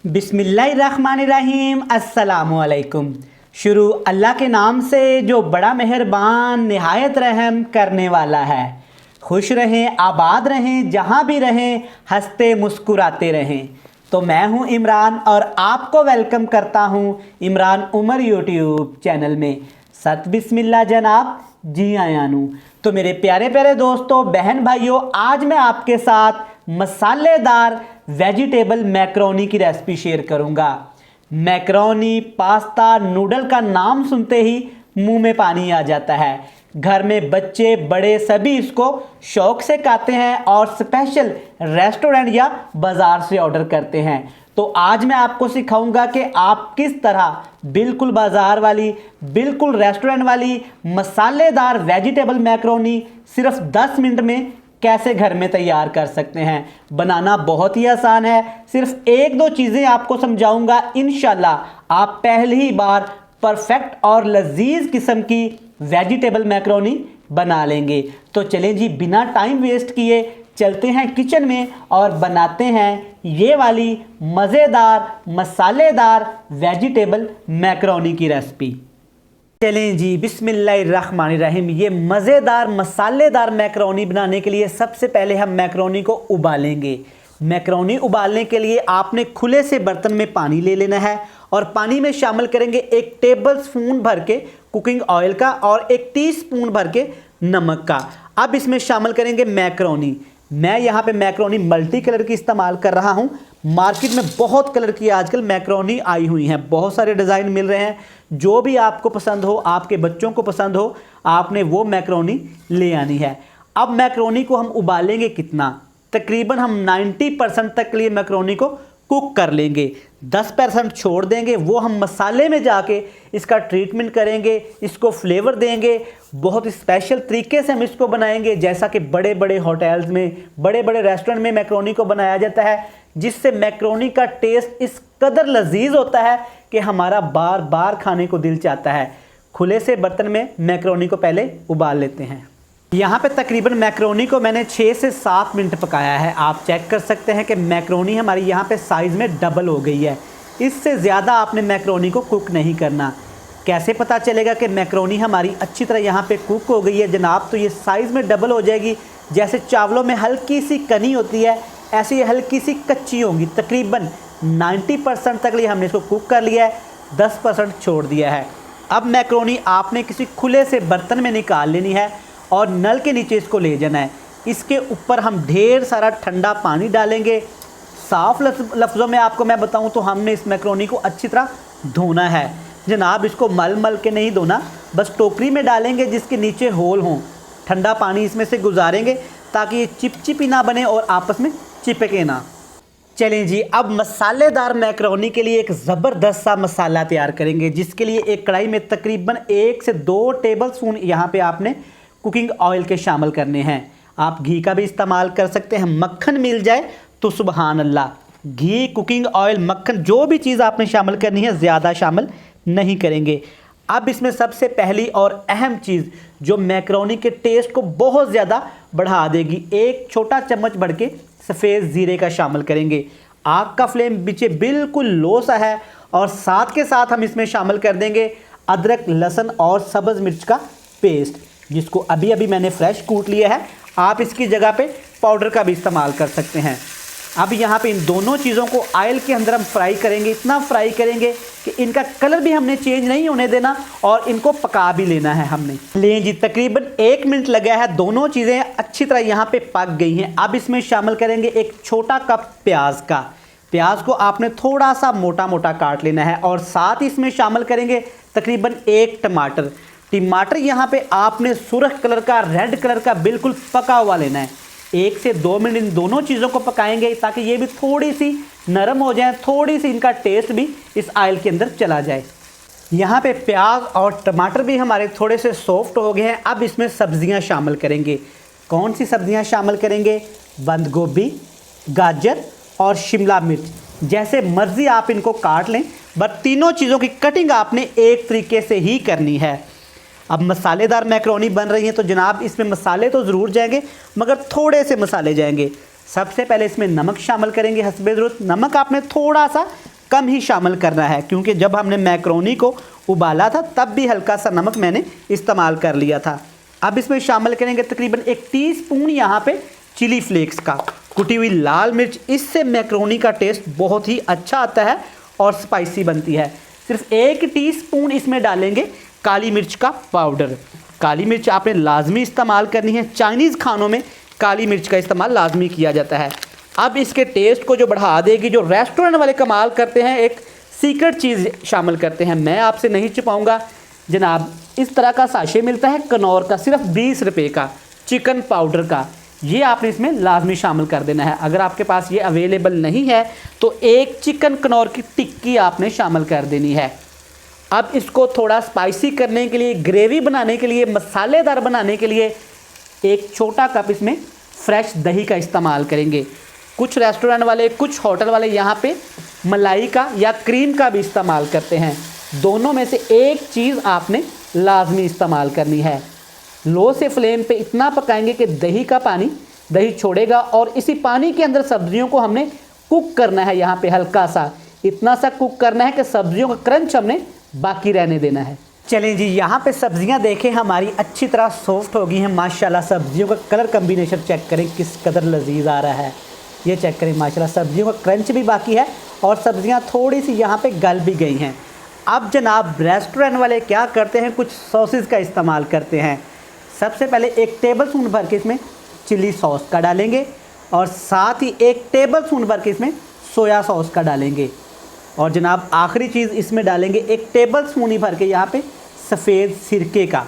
बिस्मिल्लाहिर्रहमानिर्रहीम अस्सलामुअलैकुम। शुरू अल्लाह के नाम से जो बड़ा मेहरबान निहायत रहम करने वाला है। खुश रहें, आबाद रहें, जहाँ भी रहें हंसते मुस्कुराते रहें। तो मैं हूँ इमरान और आपको वेलकम करता हूँ इमरान उमर यूट्यूब चैनल में। सत बिस्मिल्लाह जनाब, जी आया नू। तो मेरे प्यारे प्यारे दोस्तों, बहन भाइयों, आज मैं आपके साथ मसालेदार वेजिटेबल मैक्रोनी की रेसिपी शेयर करूंगा। मैक्रोनी, पास्ता, नूडल का नाम सुनते ही मुंह में पानी आ जाता है। घर में बच्चे बड़े सभी इसको शौक से खाते हैं और स्पेशल रेस्टोरेंट या बाजार से ऑर्डर करते हैं। तो आज मैं आपको सिखाऊंगा कि आप किस तरह बिल्कुल बाजार वाली, बिल्कुल रेस्टोरेंट वाली मसालेदार वेजिटेबल मैक्रोनी सिर्फ 10 मिनट में कैसे घर में तैयार कर सकते हैं। बनाना बहुत ही आसान है, सिर्फ एक दो चीज़ें आपको समझाऊंगा। इंशाल्लाह आप पहली ही बार परफेक्ट और लजीज किस्म की वेजिटेबल मैक्रोनी बना लेंगे। तो चलें जी, बिना टाइम वेस्ट किए चलते हैं किचन में और बनाते हैं ये वाली मज़ेदार मसालेदार वेजिटेबल मैक्रोनी की रेसिपी। चलें जी, बिस्मिल्लाहिर्रहमानिर्रहीम। ये मज़ेदार मसालेदार मैक्रोनी बनाने के लिए सबसे पहले हम मैक्रोनी को उबालेंगे। मैक्रोनी उबालने के लिए आपने खुले से बर्तन में पानी ले लेना है और पानी में शामिल करेंगे 1 टेबल स्पून भर के कुकिंग ऑयल का और 1 टीस्पून भर के नमक का। अब इसमें शामिल करेंगे मैक्रोनी। मैं यहाँ पे मैक्रोनी मल्टी कलर की इस्तेमाल कर रहा हूँ। मार्केट में बहुत कलर की आजकल मैक्रोनी आई हुई हैं, बहुत सारे डिज़ाइन मिल रहे हैं। जो भी आपको पसंद हो, आपके बच्चों को पसंद हो, आपने वो मैक्रोनी ले आनी है। अब मैक्रोनी को हम उबालेंगे कितना, तकरीबन हम 90% तक के लिए मैक्रोनी को कुक कर लेंगे। 10% छोड़ देंगे, वो हम मसाले में जाके इसका ट्रीटमेंट करेंगे, इसको फ्लेवर देंगे। बहुत स्पेशल तरीके से हम इसको बनाएंगे, जैसा कि बड़े बड़े होटल्स में, बड़े बड़े रेस्टोरेंट में मैक्रोनी को बनाया जाता है, जिससे मैक्रोनी का टेस्ट इस कदर लजीज होता है कि हमारा बार बार खाने को दिल चाहता है। खुले से बर्तन में मैक्रोनी को पहले उबाल लेते हैं। यहाँ पे तकरीबन मैक्रोनी को मैंने 6 से 7 मिनट पकाया है। आप चेक कर सकते हैं कि मैक्रोनी हमारी यहाँ पे साइज़ में डबल हो गई है। इससे ज़्यादा आपने मैक्रोनी को कुक नहीं करना। कैसे पता चलेगा कि मैक्रोनी हमारी अच्छी तरह यहाँ पे कुक हो गई है जनाब? तो ये साइज़ में डबल हो जाएगी। जैसे चावलों में हल्की सी कनी होती है, ऐसे ये हल्की सी कच्ची होंगी। तकरीबन 90% तक लिए हमने इसको कुक कर लिया है, 10% छोड़ दिया है। अब मैक्रोनी आपने किसी खुले से बर्तन में निकाल लेनी है और नल के नीचे इसको ले जाना है। इसके ऊपर हम ढेर सारा ठंडा पानी डालेंगे। साफ़ लफ्ज़ों में आपको मैं बताऊं तो हमने इस मैक्रोनी को अच्छी तरह धोना है जनाब। इसको मल मल के नहीं धोना, बस टोकरी में डालेंगे जिसके नीचे होल हों। ठंडा पानी इसमें से गुजारेंगे ताकि ये चिपचिपी ना बने और आपस में चिपके ना। चलें जी, अब मसालेदार मैक्रोनी के लिए एक ज़बरदस्त सा मसाला तैयार करेंगे, जिसके लिए एक कढ़ाई में तकरीबन 1 से 2 टेबल स्पून यहाँ पे आपने कुकिंग ऑयल के शामिल करने हैं। आप घी का भी इस्तेमाल कर सकते हैं, मक्खन मिल जाए तो सुबहान अल्लाह। घी, कुकिंग ऑयल, मक्खन, जो भी चीज़ आपने शामिल करनी है ज़्यादा शामिल नहीं करेंगे। अब इसमें सबसे पहली और अहम चीज़ जो मैक्रोनी के टेस्ट को बहुत ज़्यादा बढ़ा देगी, 1 छोटा चम्मच भर के सफ़ेद ज़ीरे का शामिल करेंगे। आग का फ्लेम पीछे बिल्कुल लो सा है और साथ के साथ हम इसमें शामिल कर देंगे अदरक, लहसुन और सब्ज़ मिर्च का पेस्ट, जिसको अभी अभी मैंने फ्रेश कूट लिया है। आप इसकी जगह पे पाउडर का भी इस्तेमाल कर सकते हैं। अब यहाँ पे इन दोनों चीज़ों को ऑयल के अंदर हम फ्राई करेंगे। इतना फ्राई करेंगे कि इनका कलर भी हमने चेंज नहीं होने देना और इनको पका भी लेना है हमने। लें जी, तकरीबन 1 मिनट लगा है, दोनों चीज़ें अच्छी तरह यहाँ पे पक गई हैं। अब इसमें शामिल करेंगे 1 छोटा कप प्याज का। प्याज को आपने थोड़ा सा मोटा मोटा काट लेना है और साथ ही इसमें शामिल करेंगे तकरीबन 1 टमाटर। टमाटर यहाँ पे आपने सुर्ख कलर का, रेड कलर का बिल्कुल पका हुआ लेना है। 1 से 2 मिनट इन दोनों चीज़ों को पकाएंगे ताकि ये भी थोड़ी सी नरम हो जाए, थोड़ी सी इनका टेस्ट भी इस ऑयल के अंदर चला जाए। यहाँ पे प्याज और टमाटर भी हमारे थोड़े से सॉफ्ट हो गए हैं। अब इसमें सब्जियाँ शामिल करेंगे। कौन सी सब्जियाँ शामिल करेंगे? बंद गोभी, गाजर और शिमला मिर्च। जैसे मर्ज़ी आप इनको काट लें, बट तीनों चीज़ों की कटिंग आपने एक तरीके से ही करनी है। अब मसालेदार मैक्रोनी बन रही है तो जनाब इसमें मसाले तो ज़रूर जाएंगे, मगर थोड़े से मसाले जाएंगे। सबसे पहले इसमें नमक शामिल करेंगे हस्बे ज़रूरत। नमक आपने थोड़ा सा कम ही शामिल करना है, क्योंकि जब हमने मैक्रोनी को उबाला था तब भी हल्का सा नमक मैंने इस्तेमाल कर लिया था। अब इसमें शामिल करेंगे तकरीबन 1 टीस्पून यहाँ पे चिली फ्लेक्स का कुटी हुई लाल मिर्च। इससे मैक्रोनी का टेस्ट बहुत ही अच्छा आता है और स्पाइसी बनती है। सिर्फ 1 टीस्पून इसमें डालेंगे काली मिर्च का पाउडर। काली मिर्च आपने लाजमी इस्तेमाल करनी है, चाइनीज़ खानों में काली मिर्च का इस्तेमाल लाजमी किया जाता है। अब इसके टेस्ट को जो बढ़ा देगी, जो रेस्टोरेंट वाले कमाल करते हैं, एक सीक्रेट चीज़ शामिल करते हैं, मैं आपसे नहीं छुपाऊंगा जनाब। इस तरह का साशे मिलता है कनौर का, सिर्फ 20 रुपये का, चिकन पाउडर का। ये आपने इसमें लाजमी शामिल कर देना है। अगर आपके पास ये अवेलेबल नहीं है तो 1 चिकन कनौर की टिक्की आपने शामिल कर देनी है। अब इसको थोड़ा स्पाइसी करने के लिए, ग्रेवी बनाने के लिए, मसालेदार बनाने के लिए 1 छोटा कप इसमें फ्रेश दही का इस्तेमाल करेंगे। कुछ रेस्टोरेंट वाले, कुछ होटल वाले यहाँ पे मलाई का या क्रीम का भी इस्तेमाल करते हैं। दोनों में से एक चीज़ आपने लाजमी इस्तेमाल करनी है। लो से फ्लेम पे इतना पकाएंगे कि दही का पानी दही छोड़ेगा और इसी पानी के अंदर सब्जियों को हमने कुक करना है। यहाँ पे हल्का सा, इतना सा कुक करना है कि सब्जियों का क्रंच हमने बाकी रहने देना है। चलें जी, यहाँ पे सब्जियाँ देखें हमारी अच्छी तरह सॉफ्ट हो गई हैं माशाल्लाह। सब्जियों का कलर कम्बिनेशन चेक करें किस कदर लजीज आ रहा है, ये चेक करें माशाल्लाह। सब्जियों का क्रंच भी बाकी है और सब्जियाँ थोड़ी सी यहाँ पे गल भी गई हैं। अब जनाब रेस्टोरेंट वाले क्या करते हैं, कुछ सॉसेस का इस्तेमाल करते हैं। सबसे पहले 1 टेबलस्पून भर के इसमें चिली सॉस का डालेंगे और साथ ही 1 टेबलस्पून भर के इसमें सोया सॉस का डालेंगे। और जनाब आखिरी चीज़ इसमें डालेंगे 1 टेबलस्पून ही भर के यहाँ पे सफ़ेद सिरके का।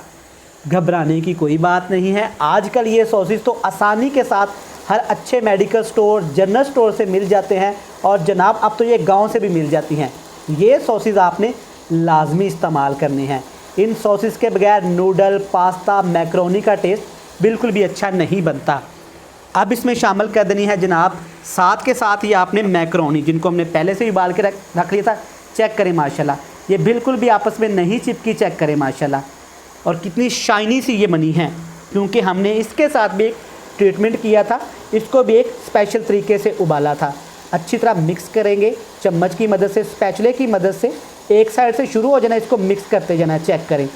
घबराने की कोई बात नहीं है, आजकल ये सॉसेस तो आसानी के साथ हर अच्छे मेडिकल स्टोर, जनरल स्टोर से मिल जाते हैं और जनाब अब तो ये गांव से भी मिल जाती हैं। ये सॉसेस आपने लाजमी इस्तेमाल करने हैं। इन सॉसेस के बगैर नूडल, पास्ता, मैक्रोनी का टेस्ट बिल्कुल भी अच्छा नहीं बनता। अब इसमें शामिल कर देनी है जनाब साथ के साथ ही आपने मैक्रोनी, जिनको हमने पहले से ही उबाल के रख लिया था। चेक करें माशाल्लाह, ये बिल्कुल भी आपस में नहीं चिपकी। चेक करें माशाल्लाह, और कितनी शाइनी सी ये बनी है, क्योंकि हमने इसके साथ भी एक ट्रीटमेंट किया था, इसको भी एक स्पेशल तरीके से उबाला था। अच्छी तरह मिक्स करेंगे चम्मच की मदद से, स्पैचुले की मदद से। एक साइड से शुरू हो जाना, इसको मिक्स करते जाना। चेक करें,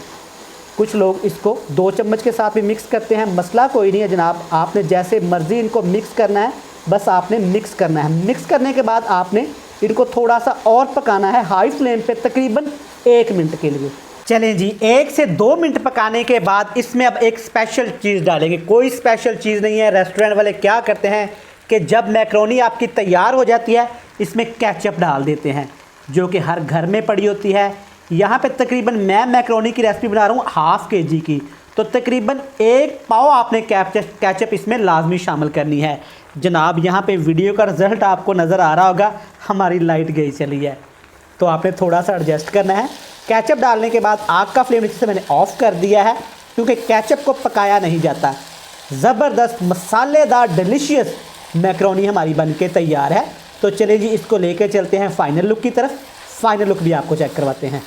कुछ लोग इसको 2 चम्मच के साथ भी मिक्स करते हैं, मसला कोई नहीं है जनाब। आपने जैसे मर्ज़ी इनको मिक्स करना है, बस आपने मिक्स करना है। मिक्स करने के बाद आपने इनको थोड़ा सा और पकाना है हाई फ्लेम पे, तकरीबन 1 मिनट के लिए। चलें जी, 1 से 2 मिनट पकाने के बाद इसमें अब एक स्पेशल चीज़ डालेंगे। कोई स्पेशल चीज़ नहीं है, रेस्टोरेंट वाले क्या करते हैं कि जब मैक्रोनी आपकी तैयार हो जाती है इसमें केचप डाल देते हैं, जो कि हर घर में पड़ी होती है। यहाँ पे तकरीबन मैं मैक्रोनी की रेसिपी बना रहा हूँ ½ kg की, तो तकरीबन 1 पाव आपने केचप इसमें लाजमी शामिल करनी है। जनाब यहाँ पे वीडियो का रिज़ल्ट आपको नज़र आ रहा होगा, हमारी लाइट गई चली है, तो आपने थोड़ा सा एडजस्ट करना है। केचप डालने के बाद आग का फ्लेम नीचे से मैंने ऑफ़ कर दिया है, क्योंकि केचप को पकाया नहीं जाता। ज़बरदस्त मसालेदार डिलीशियस मैक्रोनी हमारी बनके तैयार है। तो चलिए जी, इसको लेकर चलते हैं फाइनल लुक की तरफ। फाइनल लुक भी आपको चेक करवाते हैं।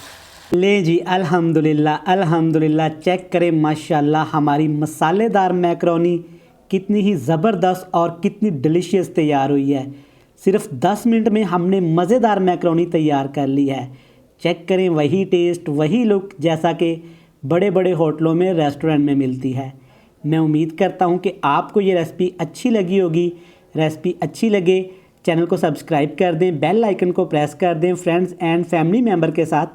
ले जी, अल्हम्दुलिल्लाह अल्हम्दुलिल्लाह, चेक करें माशाल्लाह हमारी मसालेदार मैक्रोनी कितनी ही ज़बरदस्त और कितनी डिलीशियस तैयार हुई है। सिर्फ 10 मिनट में हमने मज़ेदार मैक्रोनी तैयार कर ली है। चेक करें, वही टेस्ट, वही लुक जैसा कि बड़े बड़े होटलों में, रेस्टोरेंट में मिलती है। मैं उम्मीद करता हूँ कि आपको ये रेसिपी अच्छी लगी होगी। रेसिपी अच्छी लगे चैनल को सब्सक्राइब कर दें, बेल आइकन को प्रेस कर दें, फ्रेंड्स एंड फैमिली मेम्बर के साथ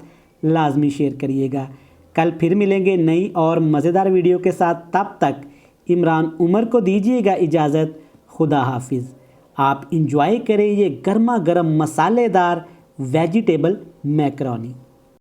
लाजमी शेयर करिएगा। कल फिर मिलेंगे नई और मज़ेदार वीडियो के साथ। तब तक इमरान उमर को दीजिएगा इजाज़त। खुदा हाफिज़। आप इंजॉय करें ये गर्मा गर्म मसालेदार वेजिटेबल मैक्रोनी।